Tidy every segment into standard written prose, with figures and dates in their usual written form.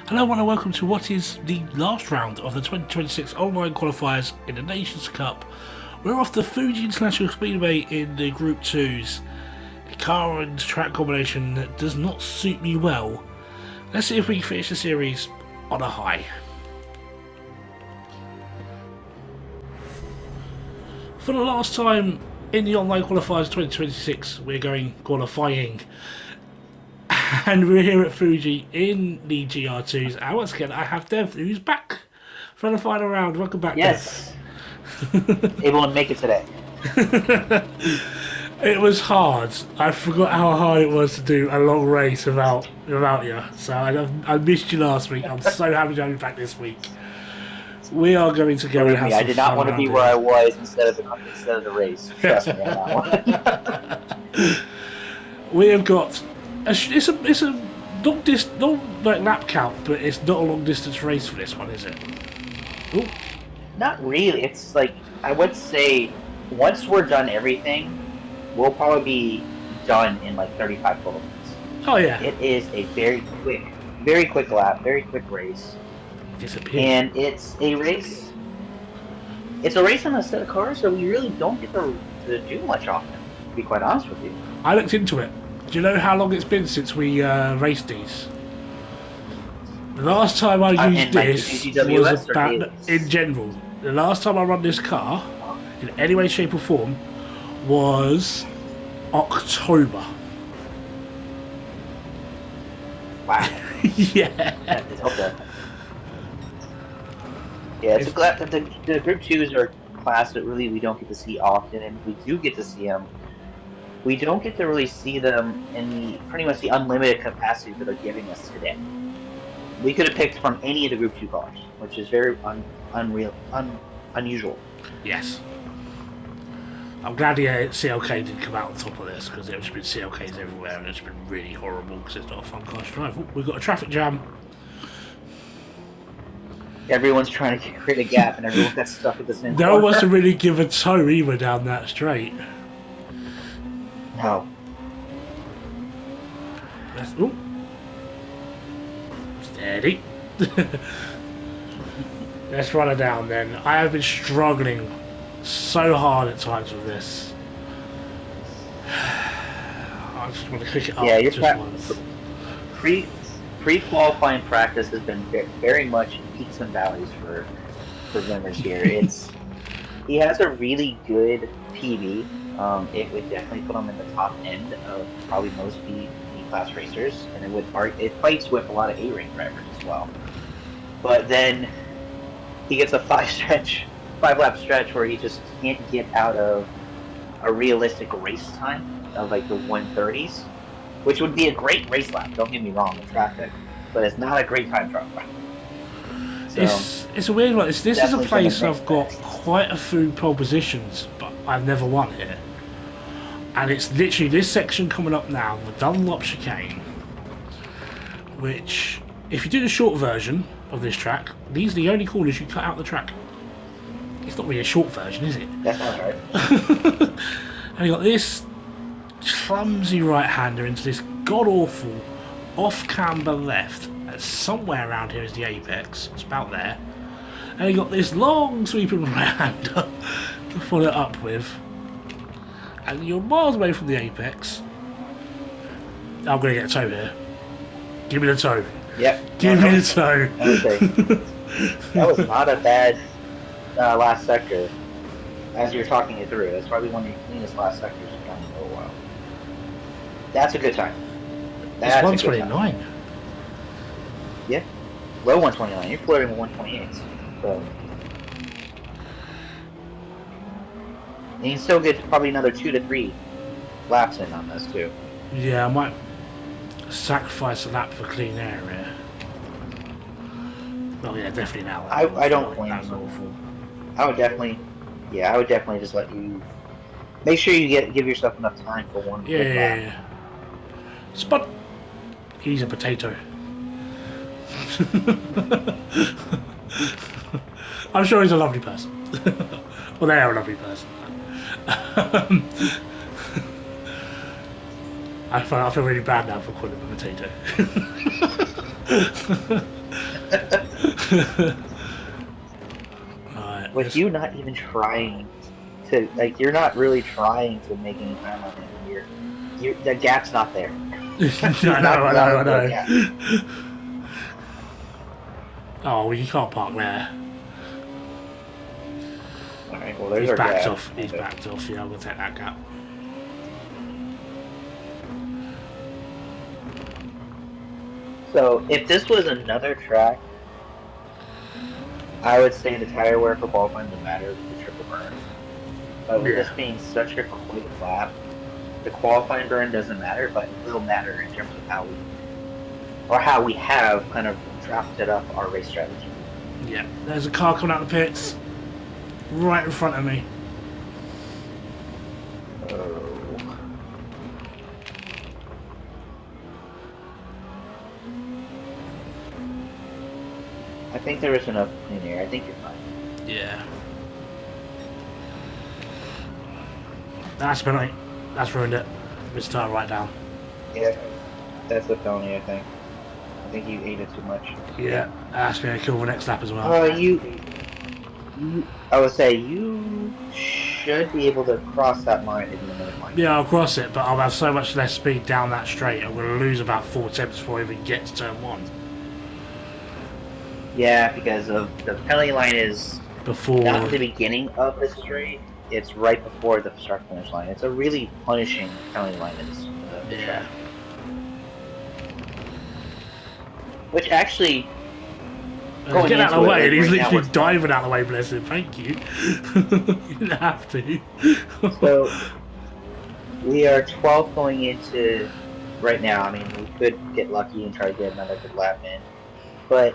Hello and welcome to what is the last round of the 2026 online qualifiers in the Nations Cup. We're off the Fuji International Speedway in the Group 2s. The car and track combination that does not suit me well. Let's see if we can finish the series on a high. For the last time in the online qualifiers 2026, we're going qualifying. And we're here at Fuji in the GR2s, and once again I have Dev, who's back for the final round. Welcome back, Yes. Dev. Able to make it today. It was hard. I forgot how hard it was to do a long race without you. So I missed you last week. I'm so happy to have you back this week. We are going to go and have some I did not fun want to be around where here. I was instead of the race. Trust me on that one. We have got it's a long like lap count, but it's not a long distance race for this one, is it? Ooh. Not really. It's like I would say once we're done everything, we'll probably be done in like 35 total minutes. Oh yeah. It is a very quick lap, very quick race. Disappeared. And it's a race. It's a race on a set of cars, so we really don't get to do much often. To be quite honest with you. I looked into it. Do you know how long it's been since we raced these? The last time I used this GTWS was about, in general, the last time I run this car, in any way, shape or form, was October. Wow. Yeah. It's okay. Yeah, it's glad that the Group 2s are a class that really we don't get to see often, and if we do get to see them, we don't get to really see them in pretty much the unlimited capacity that they're giving us today. We could have picked from any of the Group 2 cars, which is very unusual. Yes. I'm glad the CLK didn't come out on top of this, because there's been CLKs everywhere and it's been really horrible because it's not a fun car to drive. Oh, we've got a traffic jam. Everyone's trying to create a gap and everyone got stuck at the same No corner. one wants to really give a tow either down that straight. No. Ooh. Steady. Let's run it down then. I have been struggling so hard at times with this. I just want to click it up just once. Pre-qualifying practice has been very much peaks and valleys for Wimmers here. He has a really good PB. It would definitely put him in the top end of probably most B class racers, and it fights with a lot of A-ring drivers as well. But then he gets a 5-lap stretch where he just can't get out of a realistic race time of like the 130s, which would be a great race lap. Don't get me wrong, in traffic, but it's not a great time trial. So it's a weird one. This is a place I've got quite a few pole positions, but I've never won here. And it's literally this section coming up now, the Dunlop chicane, which, if you do the short version of this track, these are the only corners you cut out the track. It's not really a short version, is it? That sounds right. And you got this clumsy right-hander into this god-awful off-camber left. And somewhere around here is the apex. It's about there. And you got this long sweeping right-hander to follow it up with. And you're miles away from the apex. I'm going to get a tow here. Give me the tow. Yep. Give me the tow. That was not a bad last sector. As you're talking it through, that's probably one of the cleanest last sectors you've done in a little while. That's a good time. It's 129. Yeah. Low 129. You're flirting with 128. So. And you can still get probably another 2 to 3 laps in on this too. Yeah, I might sacrifice a lap for clean air here. Well, yeah, definitely now. I don't blame That's you. awful. I would definitely just let you make sure you give yourself enough time for one quick lap. Yeah. Spot. He's a potato. I'm sure he's a lovely person. Well, they are a lovely person. I feel really bad now for calling him a potato. Alright, With you not even trying to, like, you're not really trying to make any time on him. The gap's not there. He's I know, not I know, I going for a gap. know. Oh, well, you can't park there. All right, well, there's He's our backed gap. off. He's backed off. Yeah, I'm gonna take that gap. So if this was another track, I would say the tire wear for qualifying would matter with the triple burn. But with this Yeah. being such a quick lap, the qualifying burn doesn't matter, but it will matter in terms of how we have kind of drafted up our race strategy. Yeah. There's a car coming out of the pits, right in front of me. Oh. I think there is enough clean air. I think you're fine. Yeah. That's penalty. That's ruined it. Missed tire right down. Yeah, that's a penalty. I think you ate it too much. Yeah. That's gonna kill the next lap as well. I would say you should be able to cross that line if you know the line. Yeah, I'll cross it, but I'll have so much less speed down that straight. I'm gonna lose about 4 attempts before I even get to turn 1. Yeah, because of the penalty line is Before. not the beginning of the straight. It's right before the start finish line. It's a really punishing penalty line in the track. Which actually, get out of the way, and he's right now, literally diving out of the way, bless him. Thank you. You didn't have to. So, we are 12th going into right now. I mean, we could get lucky and try to get another good lap in. But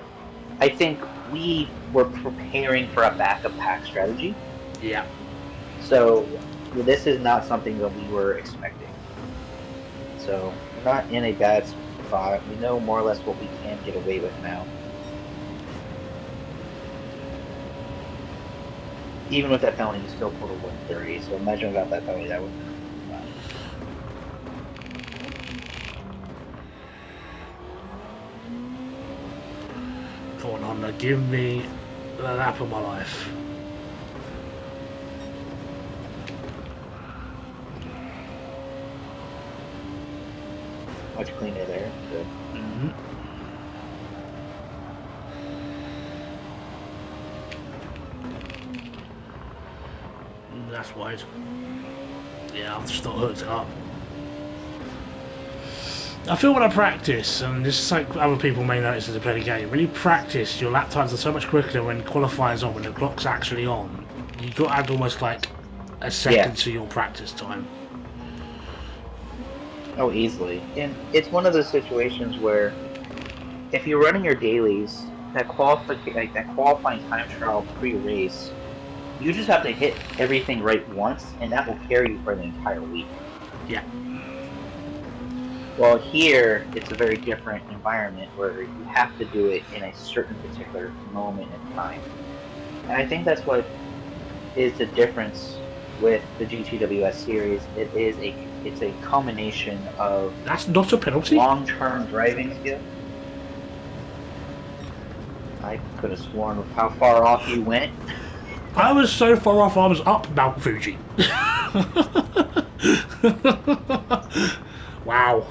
I think we were preparing for a backup pack strategy. Yeah. So, this is not something that we were expecting. So, we're not in a bad spot. We know more or less what we can get away with now. Even with that penalty, you still pulled a 130. So imagine without that penalty, that would have been Come on, Honda, give me the lap of my life. much cleaner there. Good. Mm-hmm. That's wide. Yeah, I've just not hooked it up. I feel when I practice, and this is like other people may notice as they play the game, when you practice, your lap times are so much quicker when qualifying's on, when the clock's actually on. You've got to add almost like a second to your practice time. Oh, easily. And it's one of those situations where if you're running your dailies, that qualifying time trial pre-race, you just have to hit everything right once, and that will carry you for the entire week. Yeah. Well, here, it's a very different environment where you have to do it in a certain particular moment in time. And I think that's what is the difference with the GTWS series. It's a combination of That's not a penalty. long-term driving skill. I could have sworn with how far off you went. I was so far off, I was up Mount Fuji. Wow.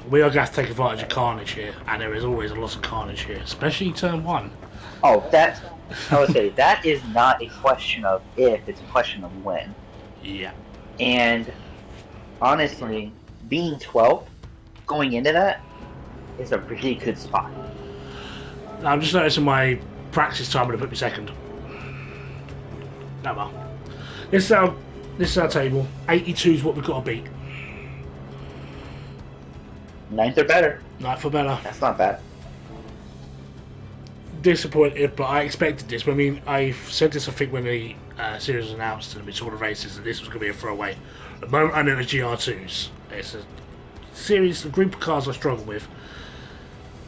We are going to take advantage of carnage here, and there is always a lot of carnage here, especially turn 1. Oh, I would say that is not a question of if, it's a question of when. Yeah. And honestly, being 12th, going into that, is a really good spot. I'm just noticing my practice time would have put me second. No, well. This is our table. 82 is what we've got to beat. 9th or better. 9th or better. That's not bad. Disappointed, but I expected this. I mean, I said this, I think, when the series was announced and we saw the races, that this was going to be a throwaway. The moment I knew it was GR2s, it's a series, a group of cars I struggle with,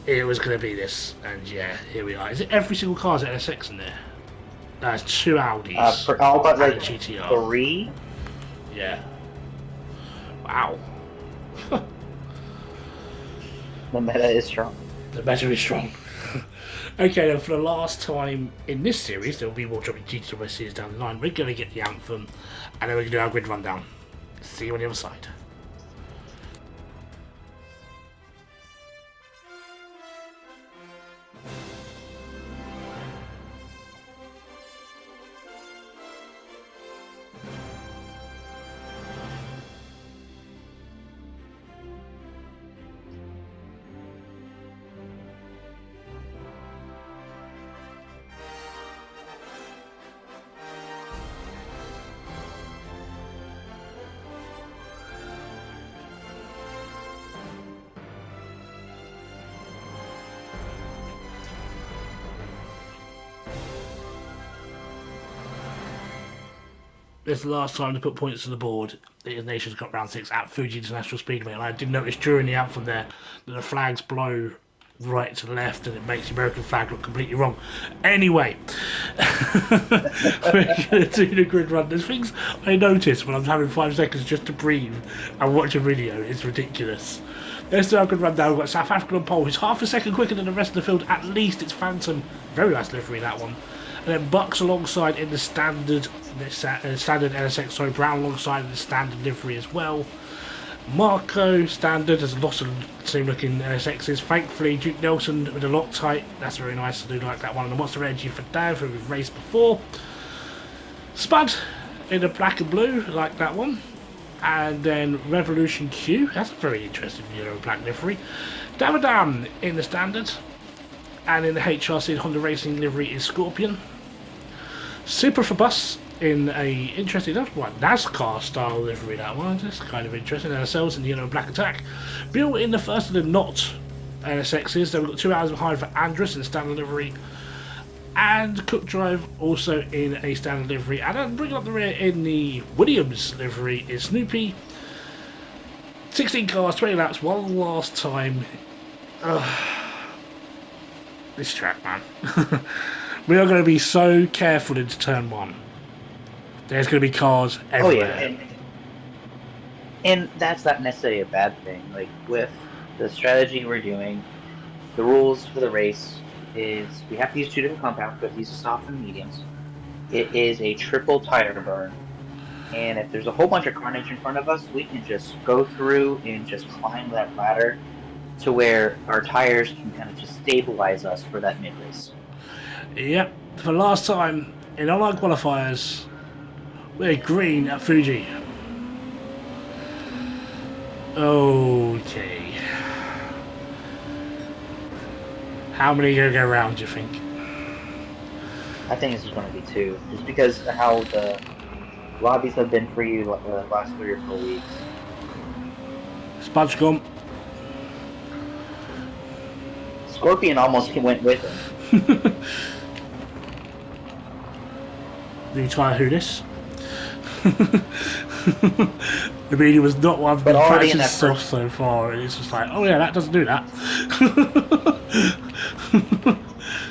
it was going to be this. And yeah, here we are. Is it every single car at NSX in there? That's 2 Audis. For all but like GTR. 3? Yeah. Wow. The meta is strong. The better is strong. Okay, then for the last time in this series, there will be more dropping GT7 series down the line. We're going to get the anthem, and then we're going to do our grid rundown. See you on the other side. This is the last time to put points to the board. The nations got round 6 at Fuji International Speedway, and I did notice during the anthem there that the flags blow right to the left and it makes the American flag look completely wrong. Anyway, we're going to do the grid run. There's things I notice when I'm having 5 seconds just to breathe and watch a video. It's ridiculous. Let's do our grid run down. We've got South Africa on pole, who's half a second quicker than the rest of the field. At least it's Phantom. Very nice livery, that one. And then Bucks alongside in the standard NSX, sorry, Brown alongside in the standard livery as well. Marco standard has lots of same looking NSXs. Thankfully, Duke Nelson with a Loctite, that's very nice. I do like that one. And the Monster Energy for Dan, who we've raced before. Spud in the black and blue, like that one. And then Revolution Q, that's a very interesting yellow and black livery. Damadam in the standard. And in the HRC Honda Racing livery is Scorpion. Super for Bus in a interesting, that's what NASCAR style livery, that one. That's kind of interesting. And ourselves in the yellow and black attack. Bill in the first of the not NSXs. Then we've got 2 hours behind for Andrus in the standard livery. And Cook Drive also in a standard livery. And then bringing up the rear in the Williams livery is Snoopy. 16 cars, 20 laps, one last time. This track, man. We are going to be so careful into turn 1. There's going to be cars everywhere. Oh, yeah. And that's not necessarily a bad thing. Like, with the strategy we're doing, the rules for the race is we have to use 2 different compounds. We have to use the soft and mediums. It is a triple tire burn. And if there's a whole bunch of carnage in front of us, we can just go through and just climb that ladder to where our tires can kind of just stabilize us for that mid-race. Yep, for last time in online qualifiers, we're green at Fuji. Okay. How many are going to go around, do you think? I think this is going to be 2, just because of how the lobbies have been for you the last 3 or 4 weeks. Spud's gone. Scorpion almost went with him. Do you try who this? I mean, he was not one of the practice stuff so far, and it's just like, oh yeah, that doesn't do that.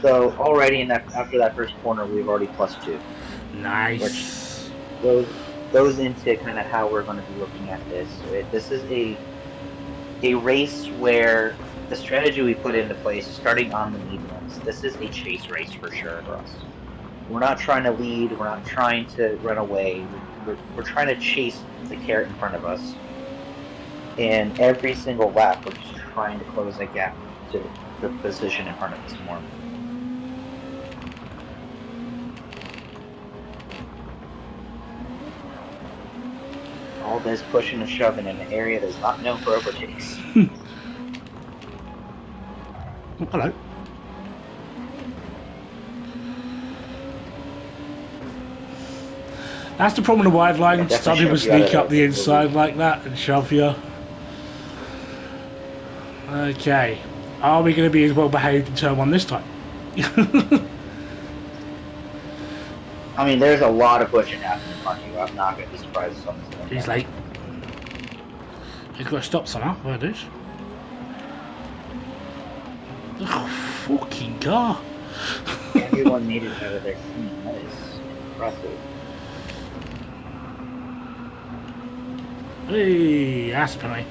So already after that first corner, we've already +2. Nice. Which goes into kind of how we're going to be looking at this. This is a race where the strategy we put into place, starting on the mediums, this is a chase race for sure for us. We're not trying to lead. We're not trying to run away. We're trying to chase the carrot in front of us. And every single lap, we're just trying to close that gap to the position in front of us more. All this pushing and shoving in an area that's not known for overtakes. Hello. That's the problem with the wide line. Yeah, some people sneak up the inside like that and shove you. Okay. Are we going to be as well behaved in turn 1 this time? I mean, there's a lot of pushing happening in front of you. I'm not going to be surprised if something's going to He's late. He's got to stop somehow. Where it is? Oh, fucking car. Everyone made it out of their team. That is impressive. Hey, that's a penalty.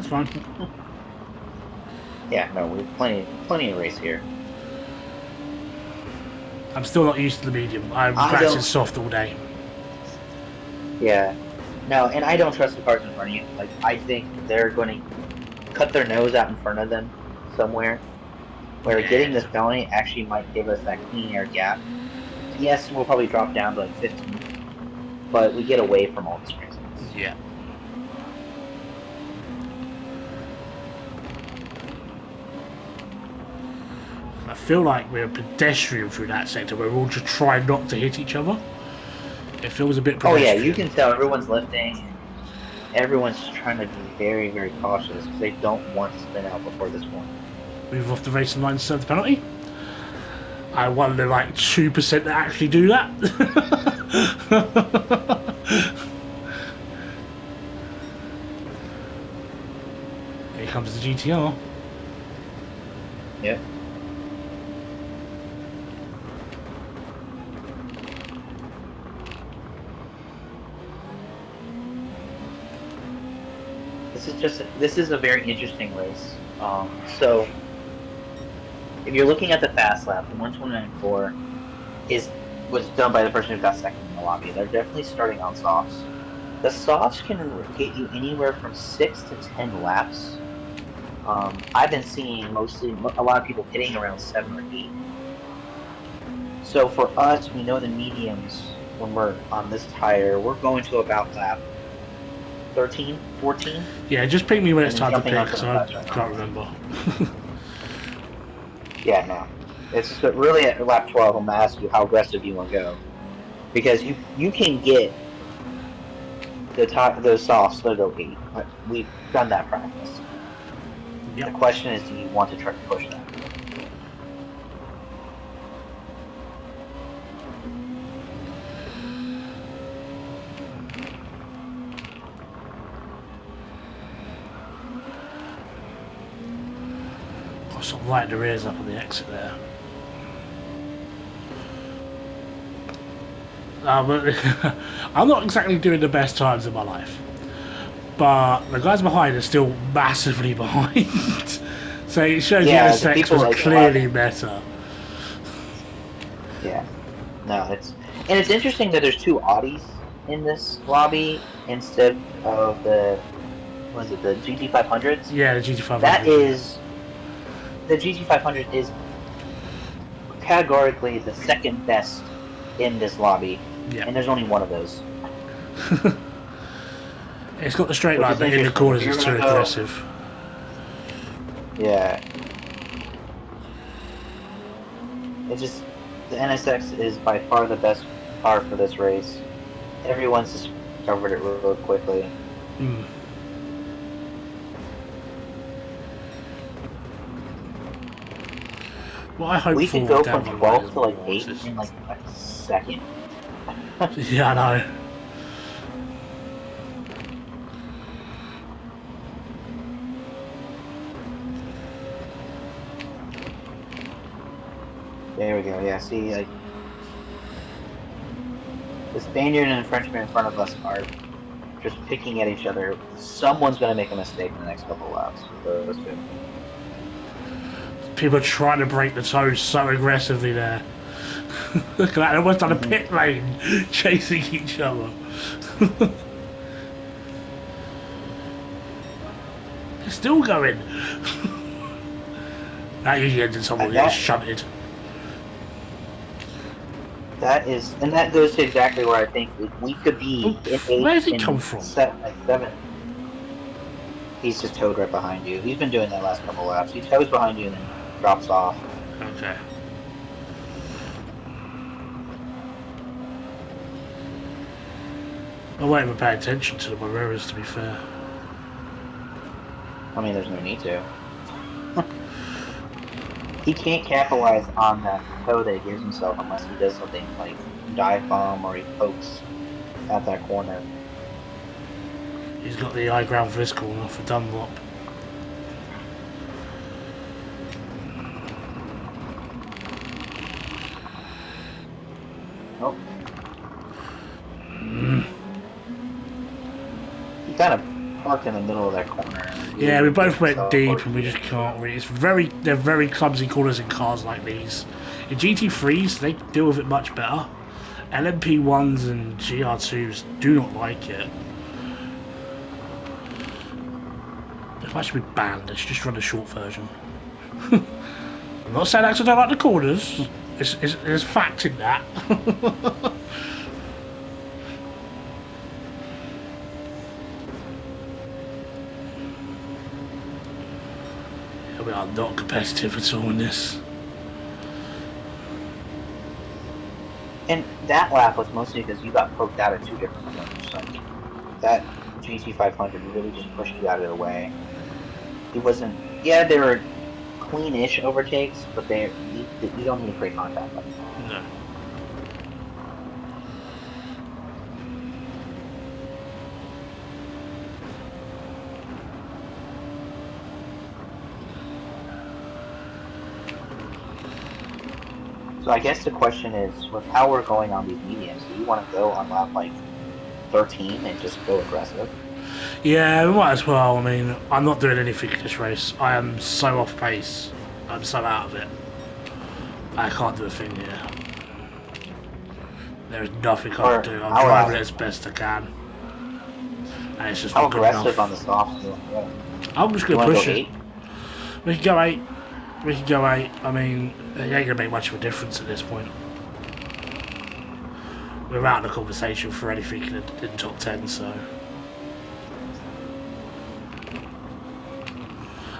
That's fine. Yeah, no, we've plenty of race here. I'm still not used to the medium. I'm I practicing don't. soft all day. Yeah, no, and I don't trust the cars in front of you. Like, I think they're going to cut their nose out in front of them somewhere, where getting Yeah. this penalty actually might give us that clean air gap. Yes, we'll probably drop down to like 15th, but we get away from all this craziness. Yeah. I feel like we're a pedestrian through that sector where we're all just trying not to hit each other. It feels a bit Oh yeah, pedestrian. you can tell everyone's lifting and everyone's trying to be very, very cautious because they don't want to spin out before this point. Move off the racing line to serve the penalty. I wonder like 2% that actually do that. Here comes the GTR. Yep. This is a very interesting race. So if you're looking at the fast lap, the 129.4 was done by the person who got second in the lobby. They're definitely starting on softs. The softs can get you anywhere from 6 to 10 laps. I've been seeing mostly a lot of people hitting around 7 or 8. So for us, we know the mediums when we're on this tire, we're going to about lap 13, 14. Yeah, just pick me when it's And then time to jumping pick, onto because the I fast track. can't remember. Yeah, no. It's really at lap 12, I'm going to ask you how aggressive you want to go. Because you can get the softs that go 8. We've done that practice. Yep. The question is, do you want to try to push that? Got sort of light the rears up on the exit there. But I'm not exactly doing the best times of my life, but the guys behind are still massively behind. So it shows Yeah, the the NSX people was like clearly better. yeah. No, it's interesting that there's two Audis in this lobby instead of the GT500s. Yeah, the GT500. That Yeah. is the GT500 is categorically the second best in this lobby, Yeah. and there's only one of those. It's got the straight Which line, is but in the interesting. If corners you're it's too gonna go, aggressive. yeah, it's just the NSX is by far the best car for this race. Everyone's discovered it real quickly. Mm. What I hope We for could go down from the line 12 is to like more 8 is... in like a second. Yeah, I know. There we go. Yeah, see, like the Spaniard and the Frenchman in front of us are just picking at each other. Someone's going to make a mistake in the next couple of laps with those two. People are trying to break the toes so aggressively there. Look at that, they're almost on a pit lane, chasing each other. They're still going. That usually ends in someone getting shunted. And that goes to exactly where I think we could be in 8th Where's he and come from? like 7th. He's just towed right behind you. He's been doing that last couple laps. He tows behind you and then drops off. Okay. I won't even pay attention to the Barreras, to be fair. I mean, there's no need to. He can't capitalize on that toe that he gives himself unless he does something like dive bomb or he pokes at that corner. He's got the high ground for this corner for Dunlop. Nope. He kind of parked in the middle of that corner. Yeah, we both gave went myself deep and we OT. just can't really. They're very clumsy corners in cars like these. In GT3s, they deal with it much better. LMP1s and GR2s do not like it. If I should be banned, let's just run a short version. I'm not saying that 'cause I don't like the corners. There's fact in that. We are not competitive at all in this. And that lap was mostly because you got poked out at 2 different corners. Like that GT500 really just pushed you out of the way. It wasn't. Yeah, they were cleanish overtakes, but you don't need to create contact like that. No. So I guess the question is, with how we're going on these mediums, do you want to go on lap like 13 and just go aggressive? Yeah, we might as well. I mean, I'm not doing anything in this race. I am so off pace. I'm so out of it. I can't do a thing here. There's nothing I can do. I'm driving it as best I can. And it's just how not good aggressive enough. on the softs do you want to go? I'm just going to push go it. 8? We can go 8. We can go 8. I mean, it ain't going to make much of a difference at this point. We're out of the conversation for anything in top 10, so...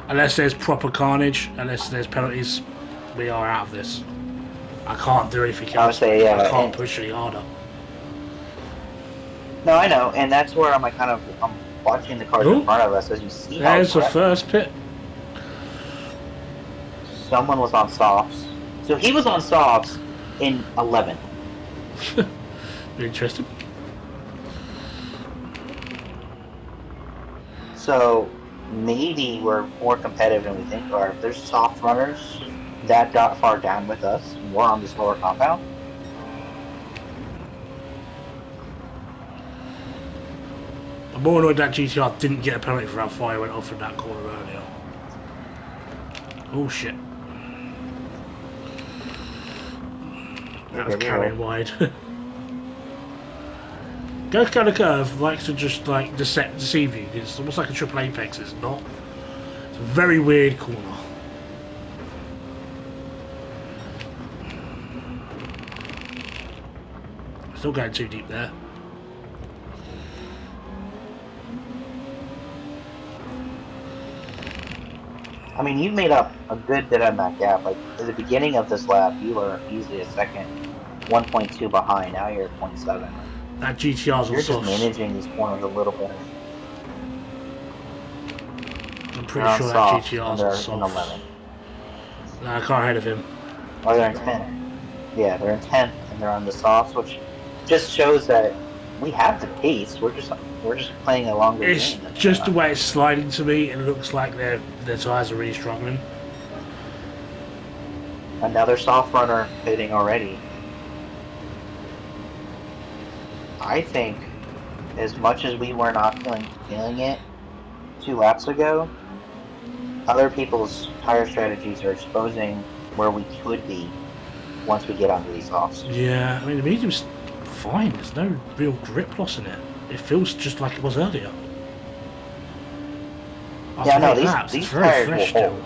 Unless there's proper carnage, unless there's penalties, we are out of this. I can't do anything else. I would say, yeah, I can't push any harder. No, I know, and that's where I'm watching the cars in front of us as you see how there's the first pit. Someone was on softs. So he was on softs in 11th. Interesting. So maybe we're more competitive than we think are. If there's soft runners that got far down with us, more on this lower compound. I'm more annoyed that GTR didn't get a penalty for how far he went off in that corner earlier. Oh shit. That was carrying wide. Go kind of curve likes to just like deceive you. It's almost like a triple apex, it's not. It's a very weird corner. Still going too deep there. I mean, you made up a good bit on that gap. Like at the beginning of this lap, you were easily a second, 1.2 behind. Now you're at 0.7. Like, that GTR's you're just managing these corners a little better. I'm pretty sure that GTR's on soft. In 11. No, I can't ahead of him. Oh, they're in 10th. Yeah, they're in 10th and they're on the softs, which just shows that we have the pace. We're just playing a longer game. It's just the way it's sliding to me. It looks like their tyres are really struggling. Another soft runner hitting already. I think, as much as we were not feeling it 2 laps ago, other people's tire strategies are exposing where we could be once we get onto these softs. Yeah, I mean the medium's fine. There's no real grip loss in it. It feels just like it was earlier. Yeah, no, these tires will hold.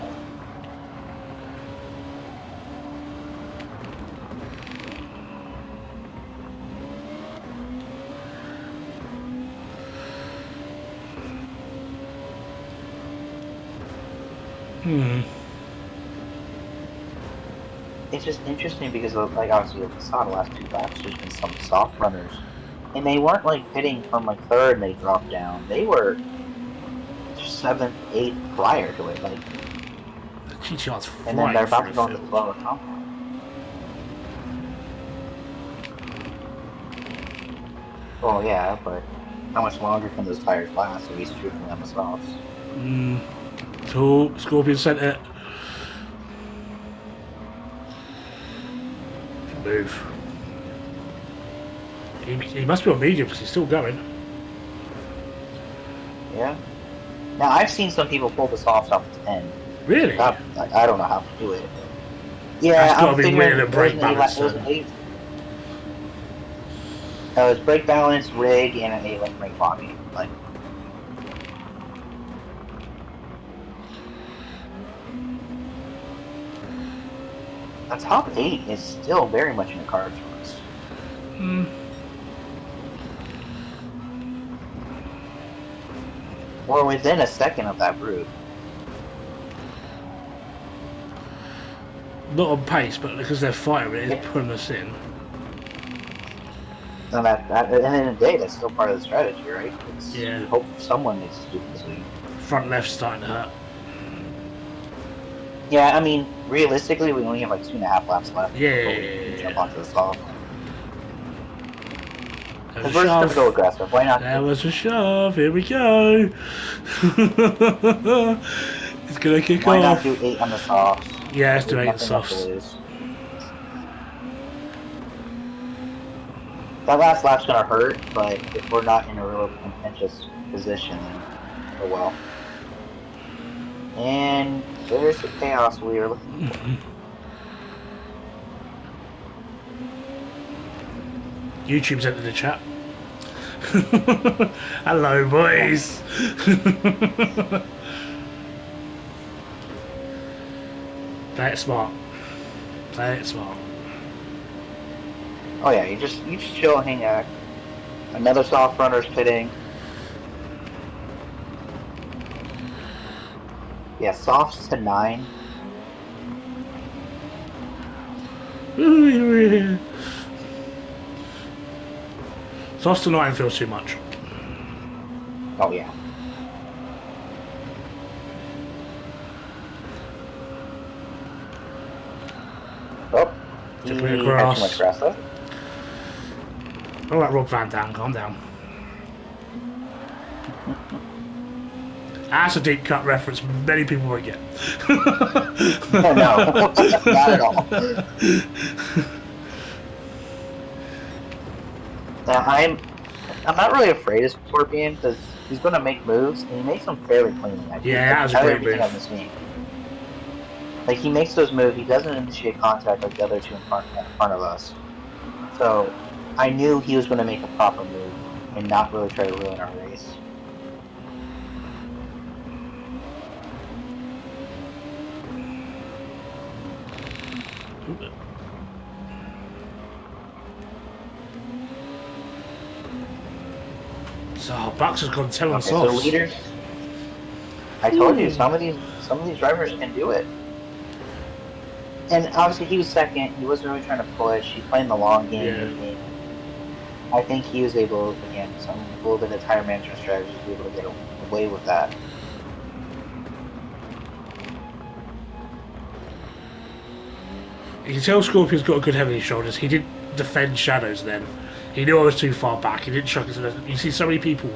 It's just interesting because, like, obviously, we saw the last 2 laps, there's been some soft runners, and they weren't like hitting from like 3rd and they dropped down. They were 7th, 8th prior to it, like. And then they're about to go into the lower compound. Well, yeah, but how much longer can those tires last if he's shooting them the softs? So Scorpion sent it. Move. He must be on medium because he's still going. Yeah. Now I've seen some people pull the softs off its end. Really? I don't know how to do it. That's Yeah, got I'm to be weird figuring at brake balance it was then. it was brake balance, rig, and an A-link brake body. Like, the top 8 is still very much in the cards for us. Hmm. We're within a second of that group. Not on pace, but because they're firing, it is Yeah. pulling us in. And at the end of the day, that's still part of the strategy, right? Yeah. You hope someone makes a stupid decision. Front left's starting to hurt. Yeah, I mean, realistically, we only have like 2.5 laps left before we jump Yeah. onto the soft. There was Because a we're just gonna shove. go aggressive. Why not? There was a shove. Here we go. It's gonna kick Why not do off. 8 on the softs? Yeah, let's We do have 8 nothing left to softs. lose. That last lap's gonna hurt, but if we're not in a real contentious position, then oh well. And there's the chaos we are looking for. YouTube's entered the chat. Hello, boys. Play it smart. Play it smart. Oh yeah, you just chill and hang out. Another soft runner's pitting. Yeah, softs to 9. Soft to 9 feels too much. Oh yeah. Oh, Took a bit of he had too much grass. grass though. All right, Rob Van Dam, calm down. That's a deep cut reference many people won't get. No, not at all. Now, I'm not really afraid of Scorpion because he's going to make moves and he makes them fairly cleanly. Yeah, that was a Out of great everything move. I've been seeing, like he makes those moves. He doesn't initiate contact like the other two in front of us. So I knew he was going to make a proper move and not really try to ruin our race. So Bucks has gone 10 on Okay, so softs. leaders, I told you some of these drivers can do it. And obviously he was second. He wasn't really trying to push. He's playing the long game. Yeah. And I think he was able, again, a little bit of tire management strategy to be able to get away with that. You can tell Scorpion's got a good head on his shoulders. He did defend shadows then. He knew I was too far back. He didn't chuck his. You see so many people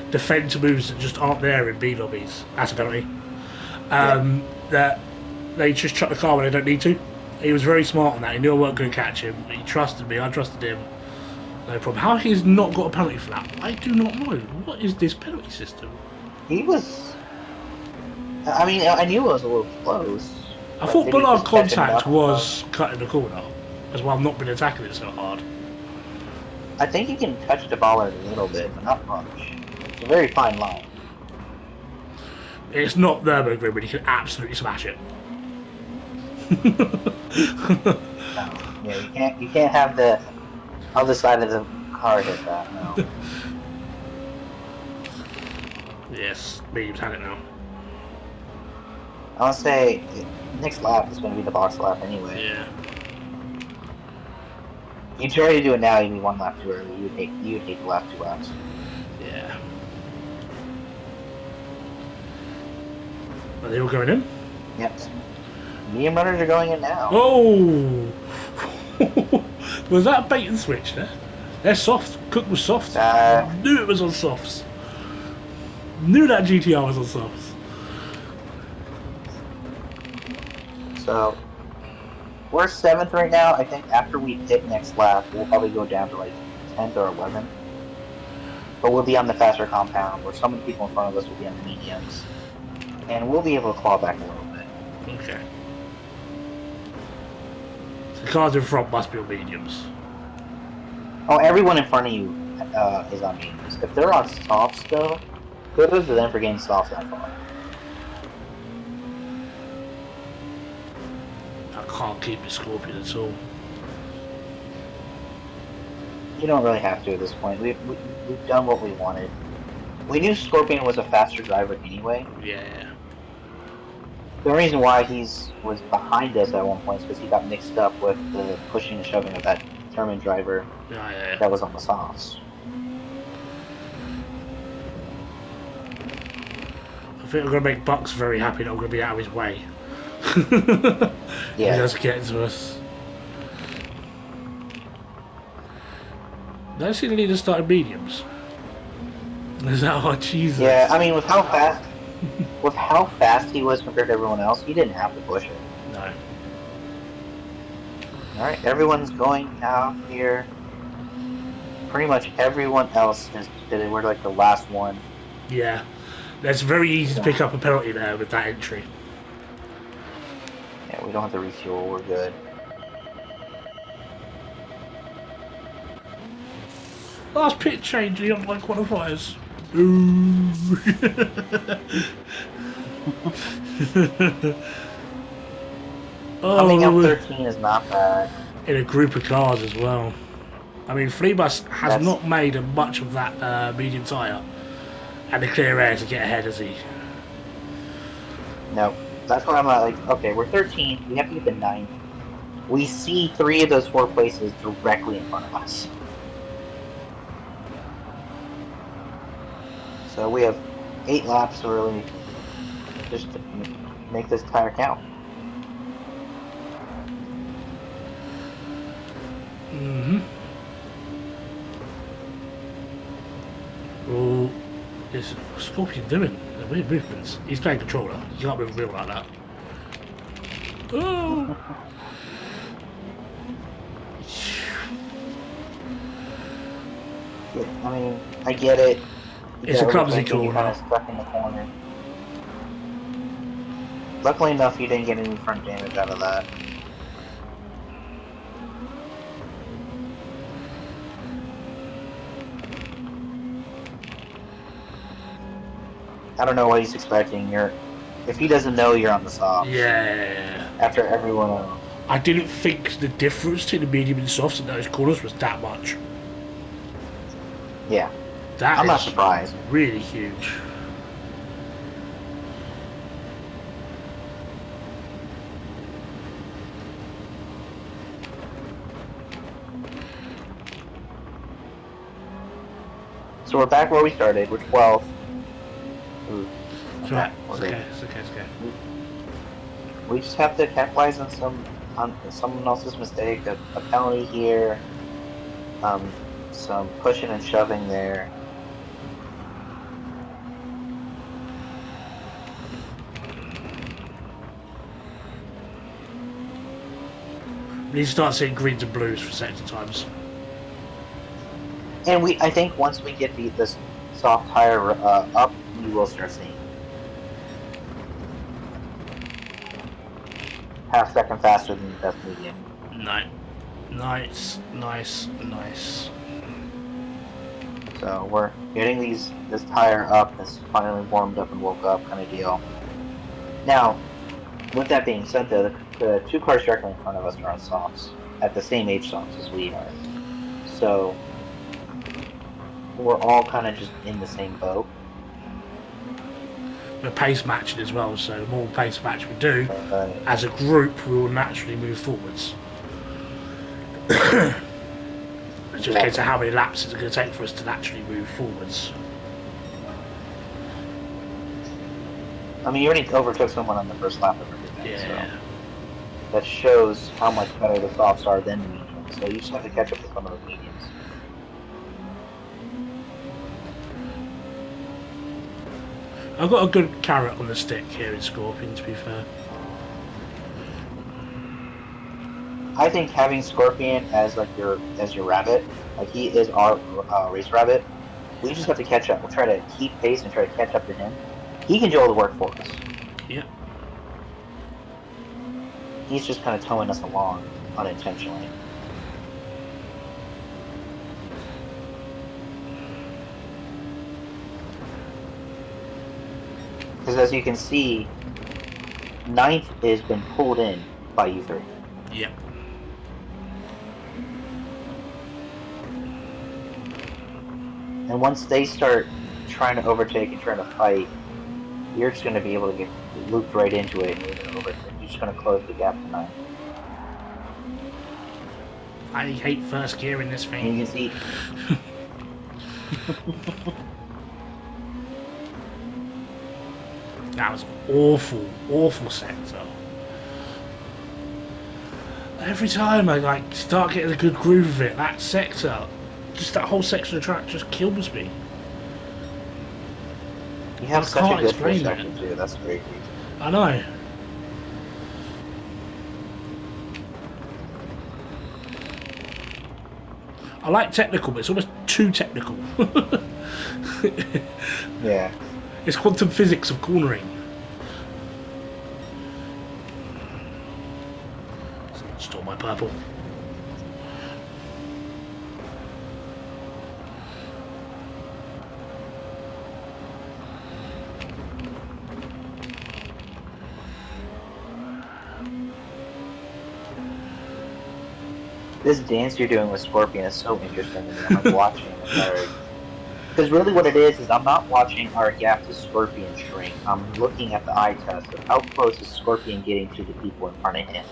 defend to moves that just aren't there in B lobbies. That's a penalty. That they just chuck the car when they don't need to. He was very smart on that. He knew I wasn't going to catch him. He trusted me. I trusted him. No problem. How he's not got a penalty for that, I do not know. What is this penalty system? He was. I mean, I knew it was a little close. I thought did he Bullard just catch contact enough was cutting the corner, as well. I've not been attacking it so hard. I think you can touch the Ballard a little bit, but not much. It's a very fine line. It's not Nürburgring, but you can absolutely smash it. No, yeah, you can't have the other side of the car hit that. No. Yes, Beebs had it now. I want to say next lap is going to be the box lap anyway. Yeah. If you try to do it now, you'd be 1 lap too early. You would take the last 2 laps. Yeah. Are they all going in? Yep. Medium runners are going in now. Oh! Was that a bait and switch there? They're soft. Cook was soft. Knew it was on softs. Knew that GTR was on softs. So we're 7th right now. I think after we hit next lap, we'll probably go down to like 10th or 11th. but we'll be on the faster compound, where some of the people in front of us will be on the mediums, and we'll be able to claw back a little bit. Okay. So the cars in front must be on mediums. Oh, everyone in front of you is on mediums. If they're on softs, though, kudos to them for getting softs that far. I can't keep the Scorpion at all. You don't really have to at this point. We've done what we wanted. We knew Scorpion was a faster driver anyway. Yeah. The reason why he was behind us at one point is because he got mixed up with the pushing and shoving of that determined driver that was on the softs. I think I'm going to make Bucks very happy that I'm going to be out of his way. Yeah. He does get to us. Don't see the leader started mediums. Is that oh Jesus? Yeah, I mean with how fast he was compared to everyone else, he didn't have to push it. No. Alright, everyone's going out here. Pretty much everyone else is we're like the last one. Yeah. That's very easy to pick up a penalty there with that entry. Yeah, we don't have to refuel, we're good. Last pit change in the online qualifiers. Ooh. Coming up 13 is not bad. In a group of cars as well. I mean, Fleabus has not made much of that medium tyre and the clear air to get ahead, has he? No. That's why I'm like, okay, we're 13, we have to get the 9th. We see 3 of those 4 places directly in front of us. So we have 8 laps really just to make this tire count. Oh, what's Scorpion doing? The weird movements. He's playing controller. You can't move a wheel like that. Oh! Yeah, I mean, I get it. It's a clumsy corner. Kind of stuck in the corner. Luckily enough, you didn't get any front damage out of that. I don't know what he's expecting. If he doesn't know you're on the soft. Yeah. After everyone else. I didn't think the difference between the medium and softs in those corners was that much. Yeah. I'm not surprised. Really huge. So we're back where we started. We're 12th. Ooh. Okay. It's okay. We just have to capitalize on someone else's mistake. A penalty here. Some pushing and shoving there. We need to start seeing greens and blues for sector times. And I think once we get this soft tire up, we will start seeing half second faster than the best medium. Nice. So we're getting this tire up. It's finally warmed up and woke up, kind of deal. Now, with that being said, the 2 cars directly in front of us are on softs at the same age softs as we are. So we're all kind of just in the same boat. We're pace matching as well, so the more pace match we do, as a group, we will naturally move forwards. It's just a case of how many laps it's going to take for us to naturally move forwards. I mean, you already overtook someone on the first lap of everything, Yeah. so that shows how much better the softs are than the mediums. So you just have to catch up with some of the mediums. I've got a good carrot on the stick here in Scorpion, to be fair. I think having Scorpion as your rabbit, like he is our race rabbit, We just have to catch up. We'll try to keep pace and try to catch up to him. He can do all the work for us. Yeah. He's just kind of towing us along unintentionally. Because as you can see, 9th has been pulled in by you three. Yep. And once they start trying to overtake and trying to fight, you're just going to be able to get looped right into it, and you're just going to close the gap to 9th. I hate first gear in this thing. And you can see. That was awful, awful sector. Every time I like start getting a good groove of it, that sector, just that whole section of track just kills me. You have I such a can't good explain first it. section too. That's crazy. I know. I like technical, but it's almost too technical. Yeah. It's quantum physics of cornering. Stole my purple. This dance you're doing with Scorpion is so interesting to me. I'm like watching it. Because really what it is I'm not watching our gap to Scorpion shrink. I'm looking at the eye test of how close is Scorpion getting to the people in front of him.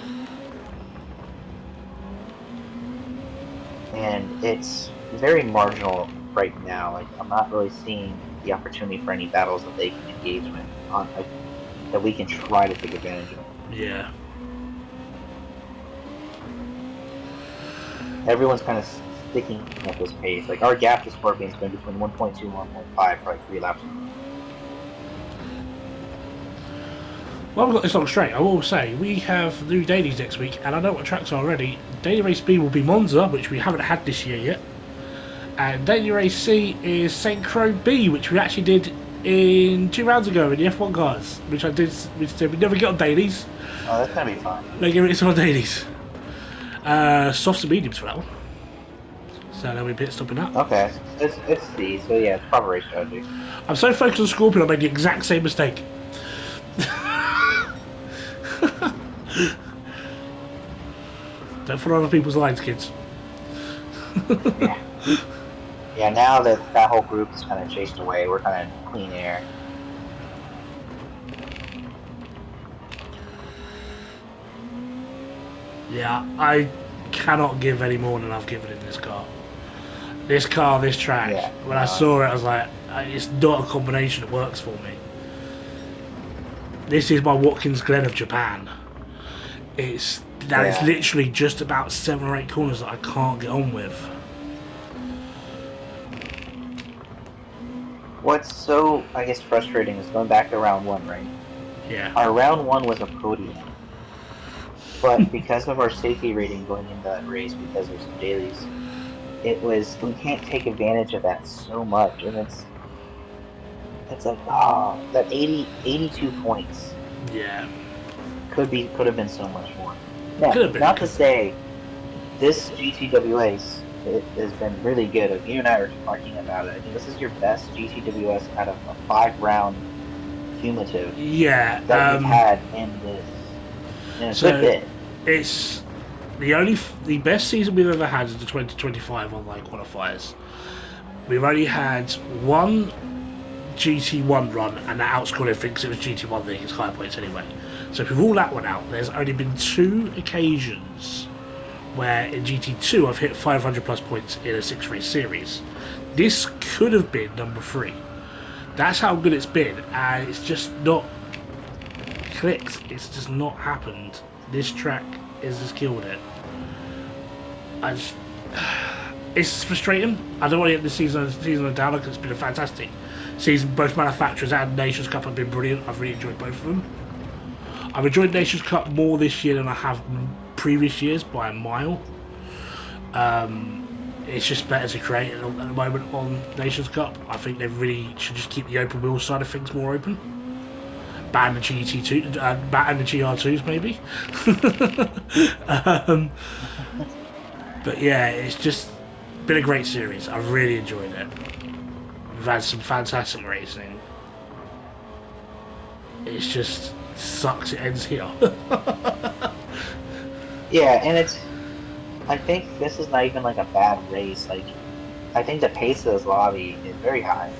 And it's very marginal right now. Like, I'm not really seeing the opportunity for any battles that they can engage with on, like, that we can try to take advantage of. Yeah. Everyone's kind of sticking at this pace. Like, our gap to Scorpion's been between 1.2 and 1.5 for like 3 laps. Well, I've got this long straight. I will say, we have new dailies next week, and I know what tracks are already. Daily Race B will be Monza, which we haven't had this year yet. And Daily Race C is St. Croix B, which we actually did in 2 rounds ago in the F1 cars, which I did. We said we never get on dailies. Oh, that's going to be fun. They give it on dailies. Softs and mediums for that one. So then we pit stopping that. Okay, it's C, so yeah, it's proper race strategy. I'm so focused on Scorpion, I made the exact same mistake. Don't follow other people's lines, kids. Yeah. Yeah, now that that whole group is kind of chased away, we're kind of clean air. Yeah, I cannot give any more than I've given in this car. This car, this track, Yeah, when I saw it, I was like, it's not a combination that works for me. This is my Watkins Glen of Japan. It's literally just about 7 or 8 corners that I can't get on with. What's so, I guess, frustrating is going back to round 1, right? Yeah. Our round 1 was a podium. But because of our safety rating going into that race, because there's some dailies, we can't take advantage of that so much. And it's like, that 82 points. Yeah. Could have been so much more. Now, Could've not to say this GTWS has been really good. You and I were talking about it. I think this is your best GTWS out of a 5-round cumulative that you've had in this. And it's a good bit. It's the best season we've ever had is the 2025 online qualifiers. We've only had one GT1 run, and that outscored thinks it was GT1 that gets higher points anyway. So if we rule that one out, there's only been 2 occasions where in GT2 I've hit 500 plus points in a 6-race series. This could have been number 3. That's how good it's been, and it's just not clicked. It's just not happened. This track has just killed it. It's frustrating. I don't want to get the season on down because it's been a fantastic season. Both manufacturers and Nations Cup have been brilliant. I've really enjoyed both of them. I've enjoyed Nations Cup more this year than I have previous years by a mile. it's just better to create it at the moment on Nations Cup. I think they really should just keep the open wheel side of things more open. Ban the GT2, ban the GR2s maybe. um, but yeah, it's just been a great series. I've really enjoyed it. We've had some fantastic racing. It's just sucks it ends here. Yeah, and I think this is not even like a bad race. Like, I think the pace of this lobby is very high.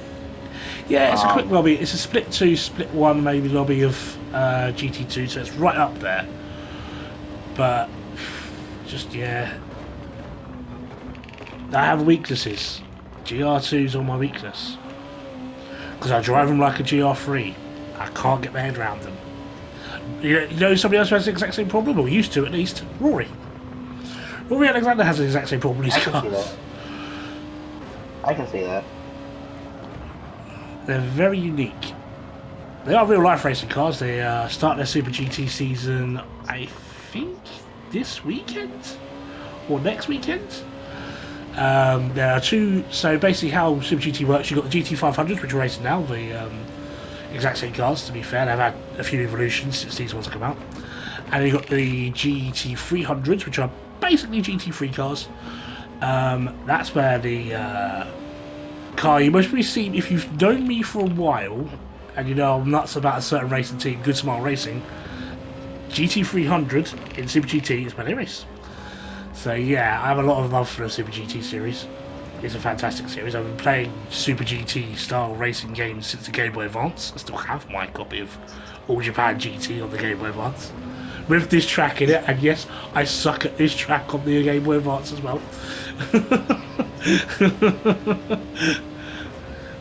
Yeah, it's a quick Um, lobby. It's a split 2, split 1 maybe lobby of GT2, so it's right up there. But just yeah, I have weaknesses. GR2's on my weakness because I drive them like a GR3. I can't get my head around them. You know somebody else who has the exact same problem, or used to at least? Rory. Rory Alexander has the exact same problem with I his can see cars. that. I can see that. They're very unique. They are real life racing cars. They start their Super GT season, I think, this weekend or next weekend. There are two. So basically, how Super GT works, you've got the GT500s, which are racing now. The exact same cars. To be fair, they've had a few evolutions since these ones have come out. And you've got the GT300s, which are basically GT3 cars. That's where the car you must be seen if you've known me for a while, and you know I'm nuts about a certain racing team, Good Smile Racing. GT300 in Super GT is where they race. So yeah, I have a lot of love for the Super GT series. It's a fantastic series. I've been playing Super GT style racing games since the Game Boy Advance. I still have my copy of All Japan GT on the Game Boy Advance. With this track in it, and yes, I suck at this track on the Game Boy Advance as well.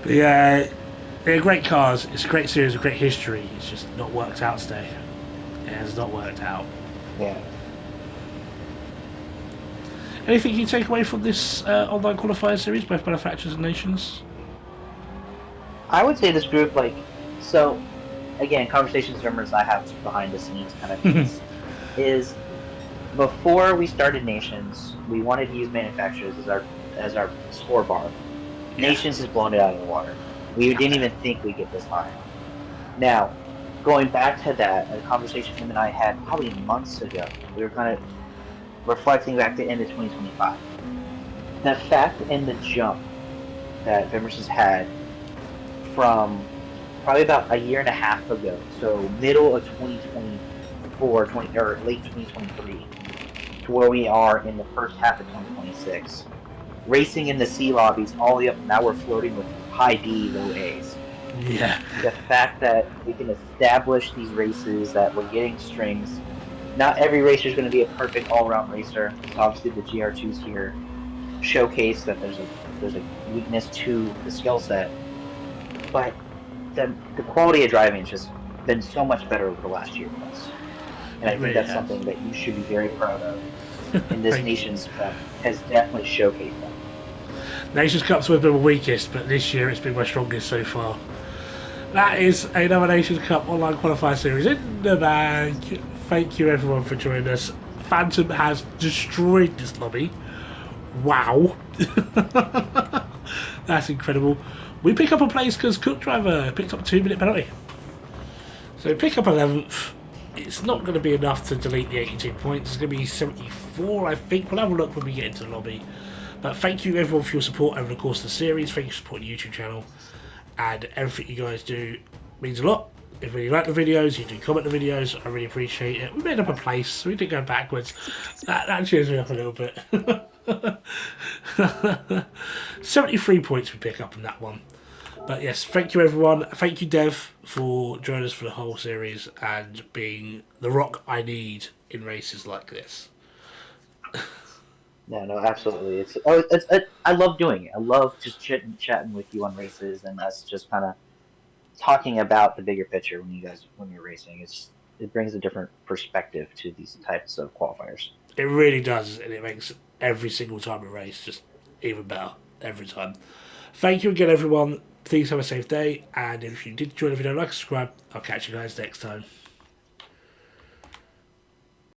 But yeah, they're great cars. It's a great series, a great history. It's just not worked out today. It has not worked out. Yeah. Anything you take away from this online qualifier series, both manufacturers and nations? I would say this group, like, so again, conversations rumors I have behind the scenes kind of things is before we started Nations, we wanted to use manufacturers as our score bar. Yeah. Nations has blown it out of the water. We didn't even think we'd get this high. Now, going back to that, a conversation him and I had probably months ago, we were kind of reflecting back to the end of 2025. The fact and the jump that Vimers has had from probably about a year and a half ago, so middle of 2024, 20, or late 2023, to where we are in the first half of 2026, racing in the C lobbies all the way up. Now we're floating with high B, low A's. Yeah. The fact that we can establish these races, that we're getting strings. Not every racer is going to be a perfect all-round racer. So obviously the GR2s here showcase that there's a weakness to the skill set, but the quality of driving has just been so much better over the last year plus, and I It think really that's has. something that you should be very proud of. And this Thank you. Nations Cup has definitely showcased that. Nations Cup's been my weakest, but this year it's been my strongest so far. That is another Nations Cup online qualifier series in the bag. Thank you everyone for joining us. Phantom has destroyed this lobby. Wow. That's incredible. We pick up a place because Cook Driver picked up a 2-minute penalty. So pick up 11th. It's not going to be enough to delete the 82 points. It's going to be 74, I think. We'll have a look when we get into the lobby. But thank you everyone for your support over the course of the series. Thank you for supporting the YouTube channel. And everything you guys do means a lot. If you like the videos, you do comment the videos, I really appreciate it. We made up a place, so we did go backwards. That cheers me up a little bit. 73 points we pick up in that one. But yes, thank you everyone. Thank you Dev for joining us for the whole series and being the rock I need in races like this. No, no, absolutely. I love doing it. I love just chatting with you on races and us just kind of talking about the bigger picture when you're racing. It brings a different perspective to these types of qualifiers. It really does, and it makes every single time we race just even better every time. Thank you again, everyone. Please have a safe day, and if you did enjoy the video, like, subscribe. I'll catch you guys next time.